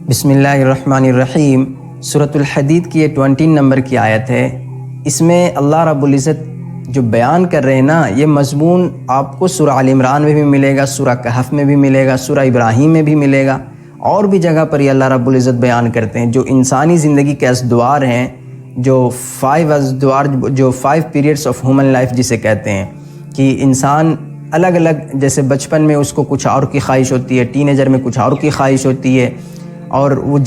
بسم اللہ الرحمن الرحیم۔ سورۃ الحدید کی یہ 20 نمبر کی آیت ہے۔ اس میں اللہ رب العزت جو بیان کر رہے ہیں نا، یہ مضمون آپ کو سورہ آل عمران میں بھی ملے گا، سورہ کہف میں بھی ملے گا، سورہ ابراہیم میں بھی ملے گا، اور بھی جگہ پر یہ اللہ رب العزت بیان کرتے ہیں جو انسانی زندگی کے ازدوار ہیں، جو 5 ازدوار، جو 5 پیریڈس آف ہیومن لائف جسے کہتے ہیں، کہ انسان الگ الگ، جیسے بچپن میں اس کو کچھ اور کی خواہش ہوتی ہے، ٹین ایجر میں کچھ اور کی خواہش ہوتی ہے، اور وہ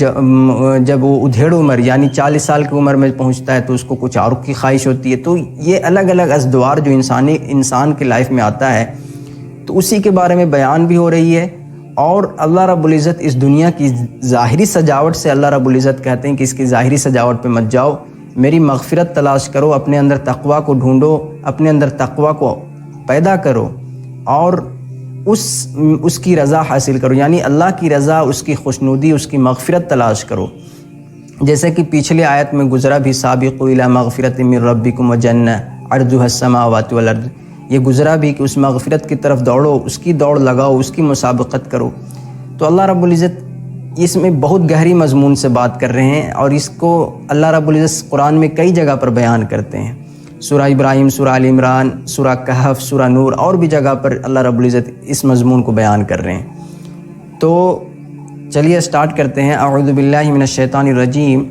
جب وہ ادھیڑ عمر یعنی 40 سال کی عمر میں پہنچتا ہے تو اس کو کچھ اور کی خواہش ہوتی ہے۔ تو یہ الگ الگ ازدوار جو انسان کی لائف میں آتا ہے، تو اسی کے بارے میں بیان بھی ہو رہی ہے۔ اور اللہ رب العزت اس دنیا کی ظاہری سجاوٹ سے اللہ رب العزت کہتے ہیں کہ اس کی ظاہری سجاوٹ پہ مت جاؤ، میری مغفرت تلاش کرو، اپنے اندر تقویٰ کو ڈھونڈو، اپنے اندر تقویٰ کو پیدا کرو، اور اس کی رضا حاصل کرو، یعنی اللہ کی رضا، اس کی خوشنودی، اس کی مغفرت تلاش کرو۔ جیسے کہ پچھلے آیت میں گزرا بھی، سابقوا الی مغفرۃ من ربکم وجنہ عرضها السماوات والارض، یہ گزرا بھی کہ اس مغفرت کی طرف دوڑو، اس کی دوڑ لگاؤ، اس کی مسابقت کرو۔ تو اللہ رب العزت اس میں بہت گہری مضمون سے بات کر رہے ہیں، اور اس کو اللہ رب العزت قرآن میں کئی جگہ پر بیان کرتے ہیں۔ سورہ ابراہیم، سورہ آل عمران، سورہ کہف، سورہ نور، اور بھی جگہ پر اللہ رب العزت اس مضمون کو بیان کر رہے ہیں۔ تو چلیے سٹارٹ کرتے ہیں۔ اعوذ باللہ من الشیطان الرجیم۔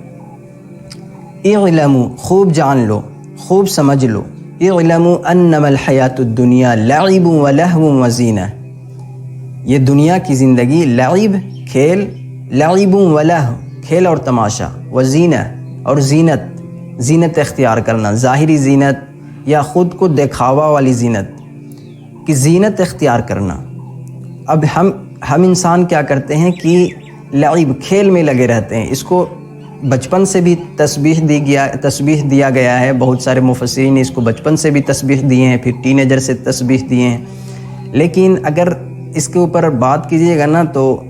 اعلموا، خوب جان لو، خوب سمجھ لو، اعلموا انما الحیات الدنیا لعب ولہو وزینہ، یہ دنیا کی زندگی لعب، کھیل، لعب ولہو، کھیل اور تماشا، وزینہ، اور زینت، زینت اختیار کرنا، ظاہری زینت یا خود کو دکھاوا والی زینت کی زینت اختیار کرنا۔ اب ہم انسان کیا کرتے ہیں کہ لعب، کھیل میں لگے رہتے ہیں۔ اس کو بچپن سے بھی تسبیح دیا گیا ہے، بہت سارے مفسرین نے اس کو بچپن سے بھی تسبیح دیے ہیں، پھر ٹین ایجر سے تسبیح دیے ہیں۔ لیکن اگر اس کے اوپر بات کیجیے گا نا، تو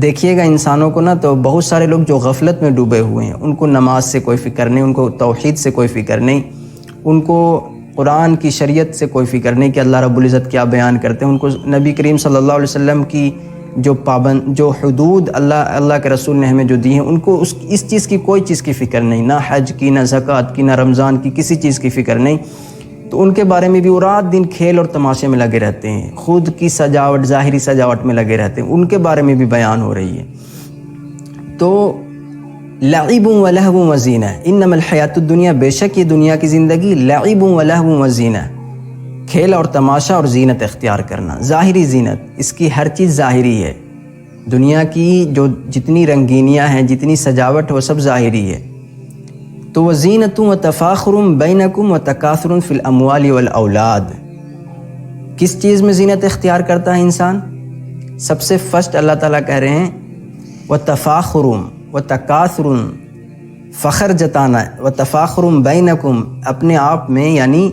دیکھیے گا انسانوں کو نا، تو بہت سارے لوگ جو غفلت میں ڈوبے ہوئے ہیں، ان کو نماز سے کوئی فکر نہیں، ان کو توحید سے کوئی فکر نہیں، ان کو قرآن کی شریعت سے کوئی فکر نہیں کہ اللہ رب العزت کیا بیان کرتے ہیں۔ ان کو نبی کریم صلی اللہ علیہ وسلم کی جو حدود اللہ کے رسول نے ہمیں جو دی ہیں، ان کو اس چیز کی کوئی چیز کی فکر نہیں، نہ حج کی، نہ زکوٰۃ کی، نہ رمضان کی، کسی چیز کی فکر نہیں۔ تو ان کے بارے میں بھی وہ رات دن کھیل اور تماشے میں لگے رہتے ہیں، خود کی سجاوٹ، ظاہری سجاوٹ میں لگے رہتے ہیں، ان کے بارے میں بھی بیان ہو رہی ہے۔ تو لعب ولہو وزینہ، انما الحیات الدنیا، بے شک یہ دنیا کی زندگی لعب ولہو وزینہ، کھیل اور تماشا اور زینت اختیار کرنا، ظاہری زینت، اس کی ہر چیز ظاہری ہے۔ دنیا کی جو جتنی رنگینیاں ہیں، جتنی سجاوٹ ہے، وہ سب ظاہری ہے۔ تو وزینۃ وتفاخر بینکم وتکاثر فی الاموال والاولاد، کس چیز میں زینت اختیار کرتا ہے انسان؟ سب سے فرسٹ اللہ تعالیٰ کہہ رہے ہیں وتفاخر وتکاثر، فخر جتانا، وتفاخر بینکم، اپنے آپ میں، یعنی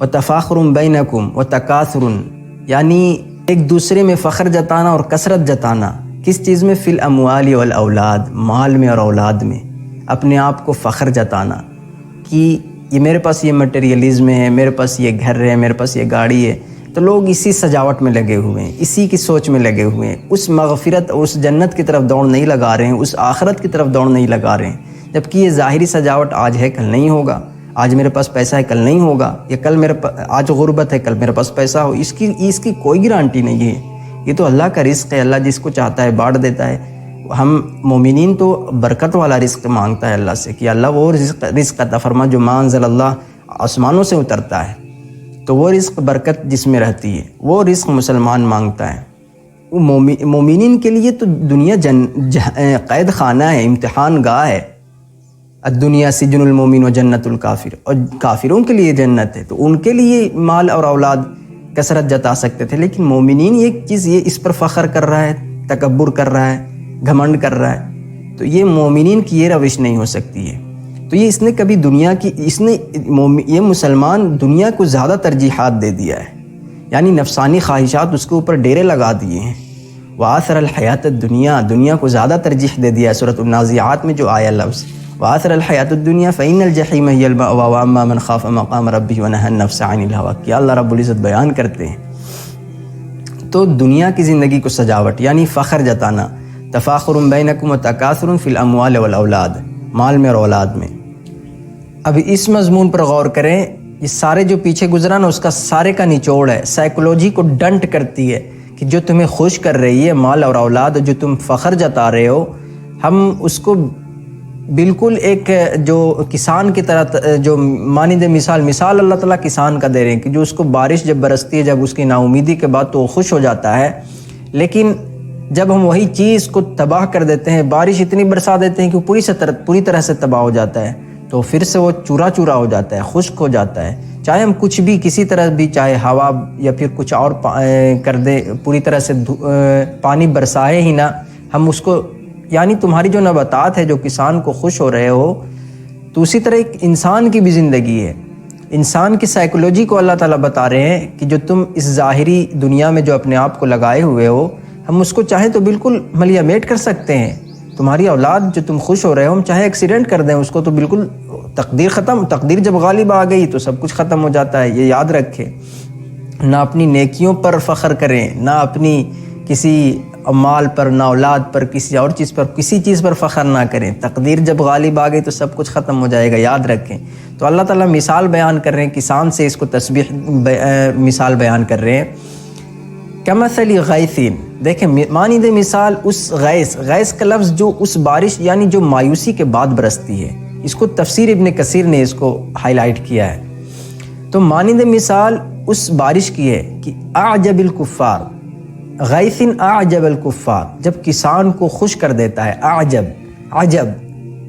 وتفاخر بینکم وتکاثر، یعنی ایک دوسرے میں فخر جتانا اور کثرت جتانا، کس چیز میں؟ فی الاموال والاولاد، مال میں اور اولاد میں، اپنے آپ کو فخر جتانا کہ یہ میرے پاس یہ مٹیریلزم ہے، میرے پاس یہ گھر ہے، میرے پاس یہ گاڑی ہے۔ تو لوگ اسی سجاوٹ میں لگے ہوئے ہیں، اسی کی سوچ میں لگے ہوئے ہیں، اس مغفرت اور اس جنت کی طرف دوڑ نہیں لگا رہے ہیں، اس آخرت کی طرف دوڑ نہیں لگا رہے ہیں۔ جبکہ یہ ظاہری سجاوٹ آج ہے، کل نہیں ہوگا، آج میرے پاس پیسہ ہے، کل نہیں ہوگا، یا کل آج غربت ہے، کل میرے پاس پیسہ ہو، اس کی کوئی گارنٹی نہیں ہے۔ یہ تو اللہ کا رزق ہے، اللہ جس کو چاہتا ہے بانٹ دیتا ہے۔ ہم مومنین تو برکت والا رزق مانگتا ہے اللہ سے کہ اللہ وہ رزق عطا فرما جو ما انزل اللہ، آسمانوں سے اترتا ہے، تو وہ رزق برکت جس میں رہتی ہے، وہ رزق مسلمان مانگتا ہے۔ وہ مومنین کے لیے تو دنیا قید خانہ ہے، امتحان گاہ ہے۔ الدنیا سجن المومن و جنت الکافر، اور کافروں کے لیے جنت ہے، تو ان کے لیے مال اور اولاد کثرت جتا سکتے تھے، لیکن مومنین ایک چیز، یہ اس پر فخر کر رہا ہے، تکبر کر رہا ہے، گھمنڈ کر رہا ہے، تو یہ مومنین کی یہ روش نہیں ہو سکتی ہے۔ تو یہ اس نے کبھی دنیا کی، یہ مسلمان دنیا کو زیادہ ترجیحات دے دیا ہے، یعنی نفسانی خواہشات اس کے اوپر ڈیرے لگا دیے ہیں۔ وآثر الحیات الدنیا، دنیا کو زیادہ ترجیح دے دیا ہے۔ سورۃ النازعات میں جو آیا لفظ وآثر الحیات الدنیا فإن الجحیم هی المأوی وأما من خاف مقام ربہ ونہى النفس عن الہوی، کیا اللہ رب العزت بیان کرتے ہیں۔ تو دنیا کی زندگی کو سجاوٹ یعنی فخر جتانا، تفاخر بینکم وتکاثر فی الاموال والاولاد، مال میں اور اولاد میں۔ اب اس مضمون پر غور کریں، یہ سارے جو پیچھے گزرا نا اس کا سارے کا نچوڑ ہے، سائیکولوجی کو ڈنٹ کرتی ہے کہ جو تمہیں خوش کر رہی ہے مال اور اولاد، جو تم فخر جتا رہے ہو، ہم اس کو بالکل ایک جو کسان کی طرح جو مانند مثال اللہ تعالیٰ کسان کا دے رہے ہیں کہ جو اس کو بارش جب برستی ہے، جب اس کی نا امیدی کے بعد تو وہ خوش ہو جاتا ہے، لیکن جب ہم وہی چیز کو تباہ کر دیتے ہیں، بارش اتنی برسا دیتے ہیں کہ پوری طرح سے تباہ ہو جاتا ہے، تو پھر سے وہ چورا چورا ہو جاتا ہے، خشک ہو جاتا ہے۔ چاہے ہم کچھ بھی کسی طرح بھی، چاہے ہوا یا پھر کچھ اور کر دے، پوری طرح سے پانی برسائے ہی نہ، ہم اس کو، یعنی تمہاری جو نباتات ہے جو کسان کو خوش ہو رہے ہو، تو اسی طرح ایک انسان کی بھی زندگی ہے۔ انسان کی سائیکولوجی کو اللہ تعالیٰ بتا رہے ہیں کہ جو تم اس ظاہری دنیا میں جو اپنے آپ کو لگائے ہوئے ہو، ہم اس کو چاہیں تو بالکل ملیا میٹ کر سکتے ہیں۔ تمہاری اولاد جو تم خوش ہو رہے ہو، ہم چاہے ایکسیڈنٹ کر دیں اس کو، تو بالکل تقدیر ختم، تقدیر جب غالب آ گئی تو سب کچھ ختم ہو جاتا ہے، یہ یاد رکھیں۔ نہ اپنی نیکیوں پر فخر کریں، نہ اپنی کسی مال پر، نہ اولاد پر، کسی اور چیز پر، کسی چیز پر فخر نہ کریں، تقدیر جب غالب آ گئی تو سب کچھ ختم ہو جائے گا، یاد رکھیں۔ تو اللہ تعالیٰ مثال بیان کر رہے ہیں، کسان سے اس کو تشبیہ مثال بیان کر رہے ہیں۔ کمثل غیث، دیکھیں مانند مثال اس غیث کا لفظ جو اس بارش یعنی جو مایوسی کے بعد برستی ہے، اس کو تفسیر ابن کثیر نے اس کو ہائی لائٹ کیا ہے۔ تو مانند مثال اس بارش کی ہے کہ اعجب الکفار، غیث اعجب الکفار، جب کسان کو خوش کر دیتا ہے، عجب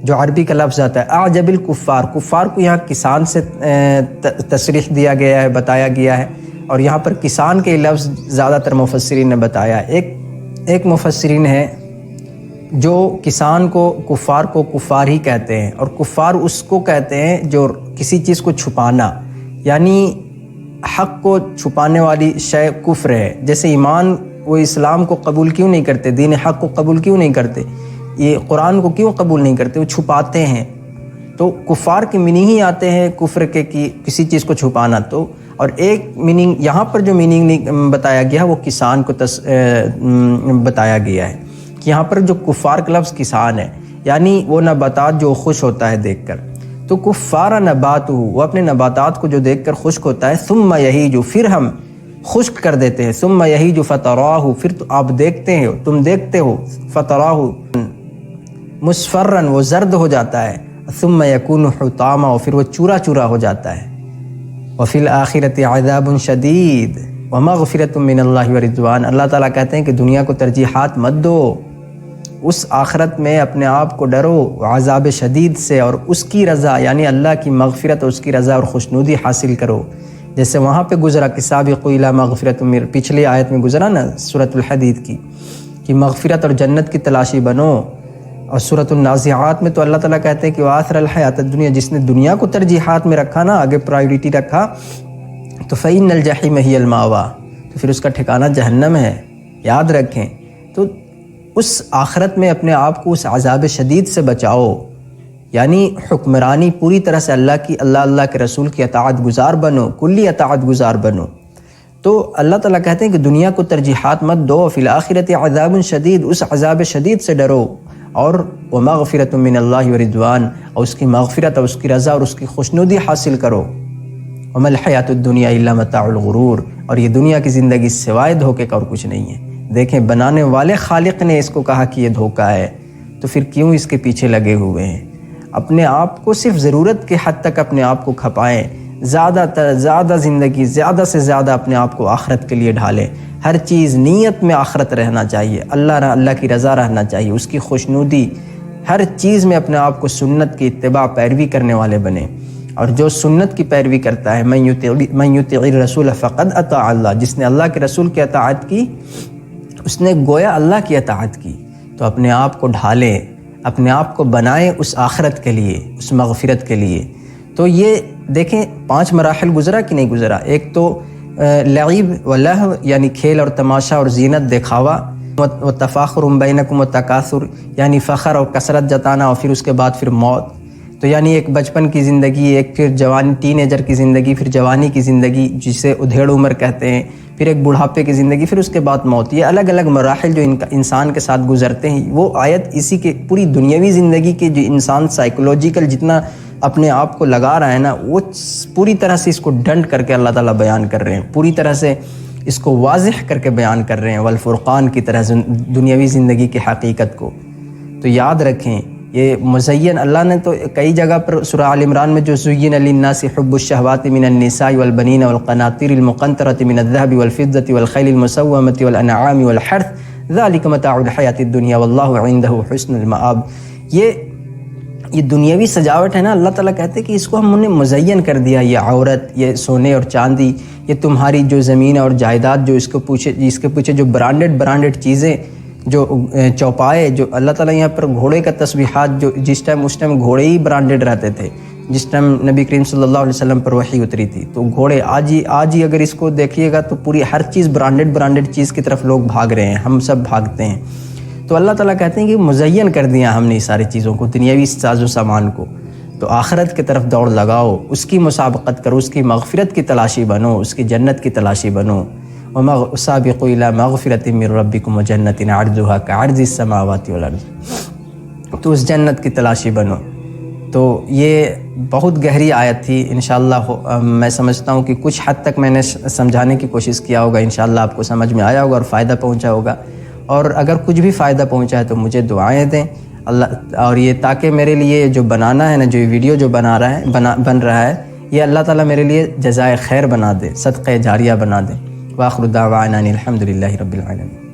جو عربی کا لفظ آتا ہے، اعجب الکفار، کفار کو یہاں کسان سے تصریح دیا گیا ہے، بتایا گیا ہے، اور یہاں پر کسان کے لفظ زیادہ تر مفسرین نے بتایا ہے۔ ایک مفسرین ہے جو کسان کو، کفار کو کفار ہی کہتے ہیں، اور کفار اس کو کہتے ہیں جو کسی چیز کو چھپانا، یعنی حق کو چھپانے والی شے کفر ہے۔ جیسے ایمان، وہ اسلام کو قبول کیوں نہیں کرتے، دین حق کو قبول کیوں نہیں کرتے، یہ قرآن کو کیوں قبول نہیں کرتے، وہ چھپاتے ہیں۔ تو کفار کے میننگ ہی آتے ہیں کفر کے، کہ کسی چیز کو چھپانا۔ تو اور ایک میننگ یہاں پر جو میننگ بتایا گیا وہ کسان کو بتایا گیا ہے، کہ یہاں پر جو کفار کا لفظ کسان ہے، یعنی وہ نباتات جو خوش ہوتا ہے دیکھ کر۔ تو کفار نباتہ، وہ اپنے نباتات کو جو دیکھ کر خشک ہوتا ہے، ثم یہیج، پھر ہم خشک کر دیتے ہیں، ثم یہیج فتراہ، پھر تو آپ دیکھتے ہو، تم دیکھتے ہو، فتراہ مصفرا، وہ زرد ہو جاتا ہے، ثم یکون حطاما، پھر وہ چورا چورا ہو جاتا ہے۔ وفی الآخرۃ عذاب شدید ومغفرۃ من اللہ ورضوان، اللہ تعالیٰ کہتے ہیں کہ دنیا کو ترجیحات مت دو، اس آخرت میں اپنے آپ کو ڈرو عذاب شدید سے، اور اس کی رضا یعنی اللہ کی مغفرت اور اس کی رضا اور خوشنودی حاصل کرو۔ جیسے وہاں پہ گزرا کہ سابقوا الی مغفرۃ، پچھلی آیت میں گزرا نا سورۃ الحدید کی، کہ مغفرت اور جنت کی تلاشی بنو۔ اور سورۃ النازعات میں تو اللہ تعالیٰ کہتے ہیں کہ وآثر الحیات الدنیا، جس نے دنیا کو ترجیحات میں رکھا نا، آگے پرائیورٹی رکھا، تو فإن الجحیم ہی المأویٰ، تو پھر اس کا ٹھکانہ جہنم ہے، یاد رکھیں۔ تو اس آخرت میں اپنے آپ کو اس عذاب شدید سے بچاؤ، یعنی حکمرانی پوری طرح سے اللہ کے رسول کی اطاعت گزار بنو، کلی اطاعت گزار بنو۔ تو اللہ تعالیٰ کہتے ہیں کہ دنیا کو ترجیحات مت دو، فی الآخرۃ عذاب شدید، اس عذاب شدید سے ڈرو، اور ومغفرۃ من اللہ ورضوان، اور اس کی مغفرت اور اس کی رضا اور اس کی خوشنودی حاصل کرو۔ وما الحیات الدنیا الا متاع الغرور، اور یہ دنیا کی زندگی سوائے دھوکے کا اور کچھ نہیں ہے۔ دیکھیں بنانے والے خالق نے اس کو کہا کہ یہ دھوکہ ہے، تو پھر کیوں اس کے پیچھے لگے ہوئے ہیں؟ اپنے آپ کو صرف ضرورت کے حد تک اپنے آپ کو کھپائیں، زیادہ زندگی زیادہ سے زیادہ اپنے آپ کو آخرت کے لیے ڈھالیں۔ ہر چیز نیت میں آخرت رہنا چاہیے، اللہ کی رضا رہنا چاہیے، اس کی خوشنودی، ہر چیز میں اپنے آپ کو سنت کی اتباع پیروی کرنے والے بنیں۔ اور جو سنت کی پیروی کرتا ہے، من یطیع الرسول فقد اطاع اللہ، جس نے اللہ کے رسول کی اطاعت کی اس نے گویا اللہ کی اطاعت کی۔ تو اپنے آپ کو ڈھالیں، اپنے آپ کو بنائیں اس آخرت کے لیے، اس مغفرت کے لیے۔ تو یہ دیکھیں 5 مراحل گزرا کہ نہیں گزرا؟ ایک تو لعب و لہو، یعنی کھیل اور تماشا اور زینت، دکھاوا، و تفاخر بینکم و تکاثر، یعنی فخر اور کثرت جتانا، اور پھر اس کے بعد پھر موت۔ تو یعنی ایک بچپن کی زندگی، ایک پھر جوانی ٹین ایجر کی زندگی، پھر جوانی کی زندگی جسے ادھیڑ عمر کہتے ہیں، پھر ایک بڑھاپے کی زندگی، پھر اس کے بعد موت. یہ الگ الگ مراحل جو انسان کے ساتھ گزرتے ہیں. وہ آیت اسی کے پوری دنیاوی زندگی کے جو انسان سائیکولوجیکل جتنا اپنے آپ کو لگا رہا ہے نا، وہ پوری طرح سے اس کو ڈنڈ کر کے اللہ تعالیٰ بیان کر رہے ہیں، پوری طرح سے اس کو واضح کر کے بیان کر رہے ہیں، والفرقان کی طرح دنیاوی زندگی کی حقیقت کو. تو یاد رکھیں یہ مزین، اللہ نے تو کئی جگہ پر سورہ آل عمران میں جو زین للناس حب الشہوات من النساء والبنین والقناطیر المقنطرۃ من الذهب والفضة والخیل المسومۃ والانعام والحرث ذلک متاع الحیاۃ الدنیا واللہ عندہ حسن المآب. یہ دنیاوی سجاوٹ ہے نا، اللہ تعالیٰ کہتے ہیں کہ اس کو ہم نے مزین کر دیا. یہ عورت، یہ سونے اور چاندی، یہ تمہاری جو زمین اور جائیداد، جو اس کے پیچھے جو برانڈڈ چیزیں، جو چوپائے، جو اللہ تعالیٰ یہاں پر گھوڑے کا تسبیحات، جو اس ٹائم گھوڑے ہی برانڈڈ رہتے تھے جس ٹائم نبی کریم صلی اللہ علیہ وسلم پر وحی اتری تھی. تو گھوڑے آج ہی اگر اس کو دیکھیے گا تو پوری ہر چیز برانڈڈ چیز کی طرف لوگ بھاگ رہے ہیں، ہم سب بھاگتے ہیں. تو اللہ تعالیٰ کہتے ہیں کہ مزین کر دیا ہم نے یہ ساری چیزوں کو، دنیاوی ساز و سامان کو. تو آخرت کی طرف دوڑ لگاؤ، اس کی مسابقت کرو، اس کی مغفرت کی تلاشی بنو، اس کی جنت کی تلاشی بنو. سابقوا الی مغفرۃ من ربکم وجنۃ عرضها کعرض السماوات والارض. تو اس جنت کی تلاشی بنو. تو یہ بہت گہری آیت تھی. انشاءاللہ میں سمجھتا ہوں کہ کچھ حد تک میں نے سمجھانے کی کوشش کیا ہوگا، انشاءاللہ آپ کو سمجھ میں آیا ہوگا اور فائدہ پہنچا ہوگا. اور اگر کچھ بھی فائدہ پہنچا ہے تو مجھے دعائیں دیں اللہ، اور یہ تاکہ میرے لیے جو بنانا ہے نا، جو یہ ویڈیو جو بن رہا ہے، یہ اللہ تعالیٰ میرے لیے جزائے خیر بنا دے، صدقہ جاریہ بنا دے. وآخر دعوانا الحمد للہ رب العالمین.